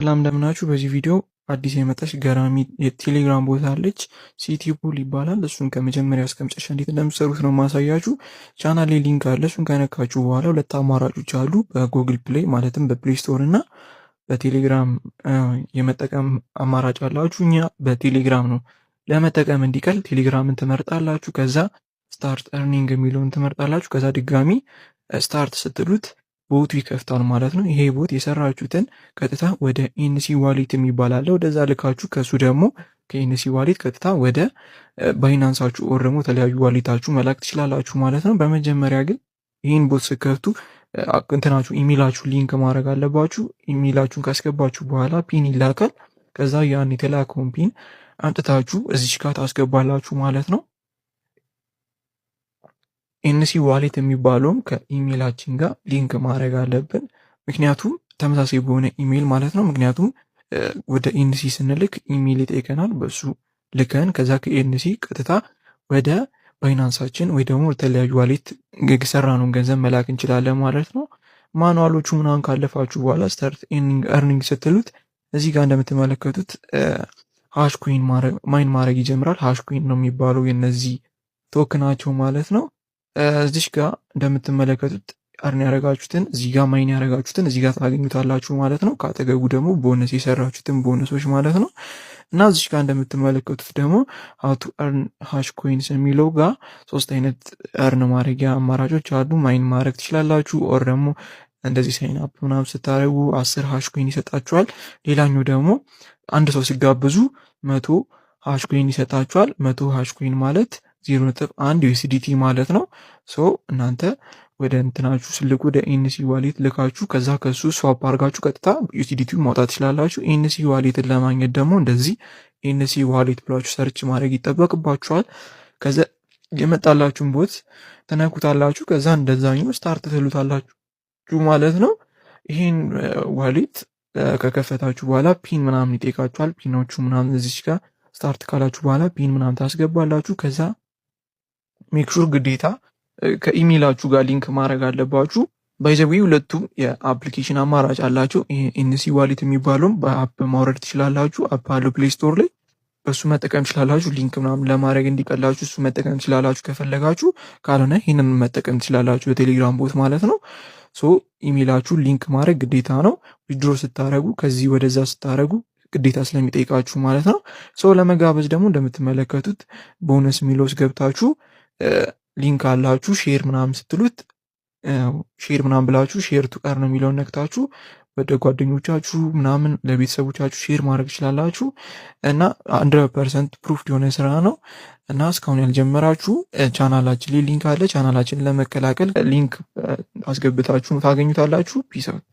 ሰላም እንደምን ናችሁ? በዚህ ቪዲዮ አዲስ የመጣች ገራሚ የቴሌግራም ቦታ አለች። ሲቲ ፑል ይባላል። እሱን ከመጀመሪያ እስከ መጨረሻ እንዴት እንደምትሰሩት ነው ማሳያችሁ። ቻናል ላይ ሊንክ አለ። እሱን ከነካችሁ በኋላ ሁለት አማራጮች አሉ። በጉግል ፕሌይ ማለትም በፕሌይ ስቶር እና በቴሌግራም የመጠቀም አማራጭ አላችሁ። እኛ በቴሌግራም ነው ለመጠቀም እንዲቀል ቴሌግራምን ትመርጣላችሁ። ከዛ ስታርት ኤርኒንግ የሚለውን ትመርጣላችሁ። ከዛ ድጋሚ ስታርት ስትሉት ቦቱ ይከፍታል ማለት ነው። ይሄ ቦት የሰራችሁትን ቀጥታ ወደ ኢንሲ ዋሌት የሚባል አለ። ወደዛ ልካችሁ ከሱ ደግሞ ከኢንሲ ዋሌት ቀጥታ ወደ ባይናንሳችሁ ኦር ደግሞ የተለያዩ ዋሌታችሁ መላክ ትችላላችሁ ማለት ነው። በመጀመሪያ ግን ይህን ቦት ስከፍቱ እንትናችሁ ኢሜላችሁ ሊንክ ማድረግ አለባችሁ። ኢሜላችሁን ካስገባችሁ በኋላ ፒን ይላካል። ከዛ ያን የተላከውን ፒን አምጥታችሁ እዚች ጋር ታስገባላችሁ ማለት ነው። ኤንሲ ዋሌት የሚባለውም ከኢሜላችን ጋር ሊንክ ማድረግ አለብን። ምክንያቱም ተመሳሳይ በሆነ ኢሜል ማለት ነው። ምክንያቱም ወደ ኤንሲ ስንልክ ኢሜል ይጠይቀናል። በሱ ልከን ከዛ ከኤንሲ ቀጥታ ወደ ባይናንሳችን ወይ ደግሞ የተለያዩ ዋሌት የሰራነውን ገንዘብ መላክ እንችላለን ማለት ነው። ማኑዋሎቹ ምናምን ካለፋችሁ በኋላ ስታርት ኤርኒንግ ስትሉት እዚህ ጋር እንደምትመለከቱት ሃሽ ኮይን ማይን ማድረግ ይጀምራል። ሃሽ ኮይን ነው የሚባለው የነዚህ ቶክናቸው ማለት ነው። እዚሽ ጋር እንደምትመለከቱት አርን ያረጋችሁትን እዚህ ጋር ማይን ያረጋችሁትን እዚህ ጋር ታገኙታላችሁ ማለት ነው። ካጠገቡ ደግሞ ቦነስ የሰራችሁትን ቦነሶች ማለት ነው። እና እዚሽ ጋር እንደምትመለከቱት ደግሞ how to earn hash coins የሚለው ጋር ሶስት አይነት እርን ማድረጊያ አማራጮች አሉ። ማይን ማድረግ ትችላላችሁ ኦር ደግሞ እንደዚህ ሳይን አፕ ምናምን ስታደርጉ 10 ሃሽ ኮይን ይሰጣችኋል። ሌላኛው ደግሞ አንድ ሰው ሲጋብዙ 100 ሃሽ ኮይን ይሰጣችኋል። 100 ሃሽ ኮይን ማለት 0.1 ዩኤስዲቲ ማለት ነው። ሶ እናንተ ወደ እንትናችሁ ስልኩ ወደ ኤንሲ ዋሌት ልካችሁ ከዛ ከሱ ስዋፕ አድርጋችሁ ቀጥታ ዩኤስዲቲ ማውጣት ትችላላችሁ። ኤንሲ ዋሌትን ለማግኘት ደግሞ እንደዚህ ኤንሲ ዋሌት ብላችሁ ሰርች ማድረግ ይጠበቅባችኋል። ከዛ የመጣላችሁን ቦት ተነኩታላችሁ። ከዛ እንደዛኛው ስታርት ትሉታላችሁ ማለት ነው። ይሄን ዋሌት ከከፈታችሁ በኋላ ፒን ምናምን ይጠይቃችኋል። ፒኖቹ ምናምን እዚች ጋር ስታርት ካላችሁ በኋላ ፒን ምናምን ታስገባላችሁ። ከዛ ሜክሹር ግዴታ ከኢሜላችሁ ጋር ሊንክ ማድረግ አለባችሁ። ባይዘዊ ሁለቱም የአፕሊኬሽን አማራጭ አላቸው። ኤንሲ ዋሌት የሚባለውም በአፕ ማውረድ ትችላላችሁ። አፕ አለው ፕሌይ ስቶር ላይ በሱ መጠቀም ትችላላችሁ። ሊንክ ምናምን ለማድረግ እንዲቀላችሁ እሱ መጠቀም ትችላላችሁ ከፈለጋችሁ። ካልሆነ ይህንን መጠቀም ትችላላችሁ በቴሌግራም ቦት ማለት ነው። ሶ ኢሜላችሁ ሊንክ ማድረግ ግዴታ ነው። ዊድሮ ስታረጉ ከዚህ ወደዛ ስታረጉ ግዴታ ስለሚጠይቃችሁ ማለት ነው። ሶ ለመጋበዝ ደግሞ እንደምትመለከቱት ቦነስ ሚሎስ ገብታችሁ ሊንክ አላችሁ። ሼር ምናምን ስትሉት ሼር ምናምን ብላችሁ ሼር ቱ ኤርን የሚለውን ነክታችሁ ወደ ጓደኞቻችሁ ምናምን ለቤተሰቦቻችሁ ሼር ማድረግ ትችላላችሁ። እና 100% ፕሩፍ የሆነ ስራ ነው። እና እስካሁን ያልጀመራችሁ ቻናላችን ላይ ሊንክ አለ። ቻናላችንን ለመቀላቀል ሊንክ አስገብታችሁ ታገኙታላችሁ። ፒስ አውት